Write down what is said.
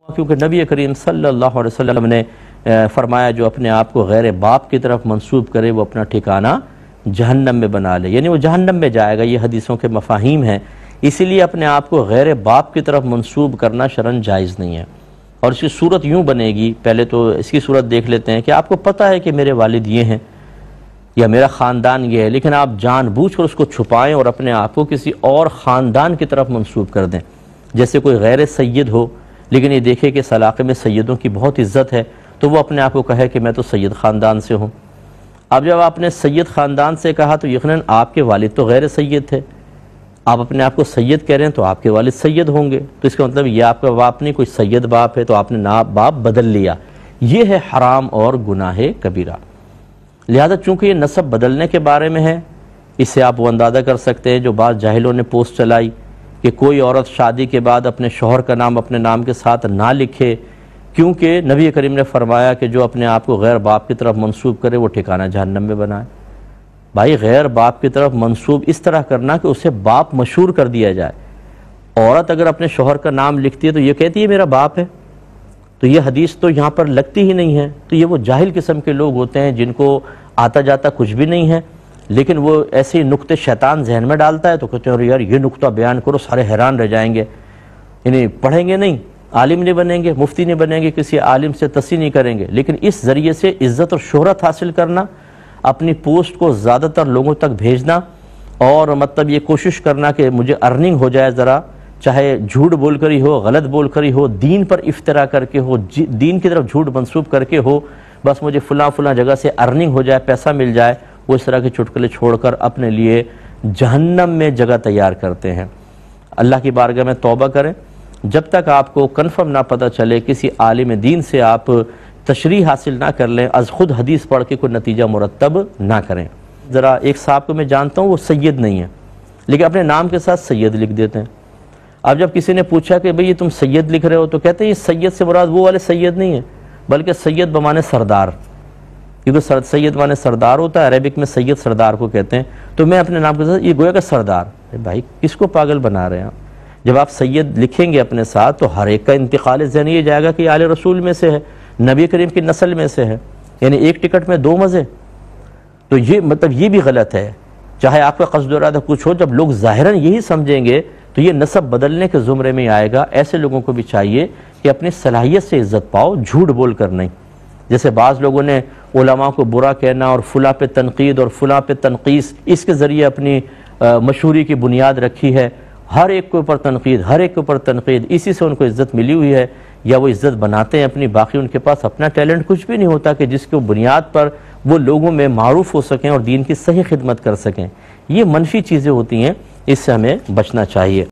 کیونکہ نبی کریم صلی اللہ علیہ وسلم نے فرمایا جو اپنے آپ کو غیر باپ کی طرف منسوب کرے وہ اپنا ٹھکانہ جہنم میں بنا لے، یعنی وہ جہنم میں جائے گا۔ یہ حدیثوں کے مفاہیم ہیں، اسی لیے اپنے آپ کو غیر باپ کی طرف منسوب کرنا شرعاً جائز نہیں ہے۔ اور اس کی صورت یوں بنے گی، پہلے تو اس کی صورت دیکھ لیتے ہیں کہ آپ کو پتہ ہے کہ میرے والد یہ ہیں یا میرا خاندان یہ ہے، لیکن آپ جان بوجھ کر اس کو چھپائیں اور اپنے آپ کو کسی اور خاندان کی طرف منسوب کر دیں۔ جیسے کوئی غیر سید ہو لیکن یہ دیکھے کہ اس علاقے میں سیدوں کی بہت عزت ہے، تو وہ اپنے آپ کو کہے کہ میں تو سید خاندان سے ہوں۔ اب جب آپ نے سید خاندان سے کہا تو یقیناً آپ کے والد تو غیر سید تھے، آپ اپنے آپ کو سید کہہ رہے ہیں تو آپ کے والد سید ہوں گے، تو اس کا مطلب یہ آپ کا باپ نہیں، کوئی سید باپ ہے، تو آپ نے باپ بدل لیا۔ یہ ہے حرام اور گناہ کبیرہ۔ لہذا چونکہ یہ نسب بدلنے کے بارے میں ہے، اس سے آپ وہ اندازہ کر سکتے ہیں جو بعض جاہلوں نے پوسٹ چلائی کہ کوئی عورت شادی کے بعد اپنے شوہر کا نام اپنے نام کے ساتھ نہ لکھے، کیونکہ نبی کریم نے فرمایا کہ جو اپنے آپ کو غیر باپ کی طرف منسوب کرے وہ ٹھکانہ جہنم میں بنائے۔ بھائی غیر باپ کی طرف منسوب اس طرح کرنا کہ اسے باپ مشہور کر دیا جائے۔ عورت اگر اپنے شوہر کا نام لکھتی ہے تو یہ کہتی ہے میرا باپ ہے، تو یہ حدیث تو یہاں پر لگتی ہی نہیں ہے۔ تو یہ وہ جاہل قسم کے لوگ ہوتے ہیں جن کو آتا جاتا کچھ بھی نہیں ہے، لیکن وہ ایسے نکتے شیطان ذہن میں ڈالتا ہے تو کہتے ہیں یار یہ نکتہ بیان کرو، سارے حیران رہ جائیں گے، یعنی پڑھیں گے نہیں، عالم نہیں بنیں گے، مفتی نہیں بنیں گے، کسی عالم سے تصحیح نہیں کریں گے، لیکن اس ذریعے سے عزت اور شہرت حاصل کرنا، اپنی پوسٹ کو زیادہ تر لوگوں تک بھیجنا، اور مطلب یہ کوشش کرنا کہ مجھے ارننگ ہو جائے ذرا، چاہے جھوٹ بول کر ہی ہو، غلط بول کر ہی ہو، دین پر افترا کر کے ہو، دین کی طرف جھوٹ منسوب کر کے ہو، بس مجھے فلاں جگہ سے ارننگ ہو جائے، پیسہ مل جائے، وہ اس طرح کے چٹکلے چھوڑ کر اپنے لیے جہنم میں جگہ تیار کرتے ہیں۔ اللہ کی بارگاہ میں توبہ کریں، جب تک آپ کو کنفرم نہ پتہ چلے، کسی عالم دین سے آپ تشریح حاصل نہ کر لیں، از خود حدیث پڑھ کے کوئی نتیجہ مرتب نہ کریں۔ ذرا ایک صاحب کو میں جانتا ہوں وہ سید نہیں ہے، لیکن اپنے نام کے ساتھ سید لکھ دیتے ہیں۔ اب جب کسی نے پوچھا کہ بھئی یہ تم سید لکھ رہے ہو، تو کہتے ہیں یہ سید سے مراد وہ والے سید نہیں ہے، بلکہ سید بمانے سردار، کیونکہ سید مانے سردار ہوتا ہے، عربک میں سید سردار کو کہتے ہیں، تو میں اپنے نام کے ساتھ یہ گویا کہ سردار۔ بھائی کس کو پاگل بنا رہے ہیں آپ؟ جب آپ سید لکھیں گے اپنے ساتھ تو ہر ایک کا انتقال ذہنی یہ جائے گا کہ یہ آل رسول میں سے ہے، نبی کریم کی نسل میں سے ہے، یعنی ایک ٹکٹ میں دو مزے۔ تو یہ مطلب یہ بھی غلط ہے، چاہے آپ کا قصد و ارادہ کچھ ہو، جب لوگ ظاہراً یہی سمجھیں گے تو یہ نسب بدلنے کے زمرے میں آئے گا۔ ایسے لوگوں کو بھی چاہیے کہ اپنی صلاحیت سے عزت پاؤ، جھوٹ بول کر نہیں۔ جیسے بعض لوگوں نے علماء کو برا کہنا اور فلاں پہ تنقید اور فلاں پہ تنقیص، اس کے ذریعے اپنی مشہوری کی بنیاد رکھی ہے، ہر ایک کے اوپر تنقید، ہر ایک کے اوپر تنقید، اسی سے ان کو عزت ملی ہوئی ہے، یا وہ عزت بناتے ہیں اپنی، باقی ان کے پاس اپنا ٹیلنٹ کچھ بھی نہیں ہوتا کہ جس کے بنیاد پر وہ لوگوں میں معروف ہو سکیں اور دین کی صحیح خدمت کر سکیں۔ یہ منفی چیزیں ہوتی ہیں، اس سے ہمیں بچنا چاہیے۔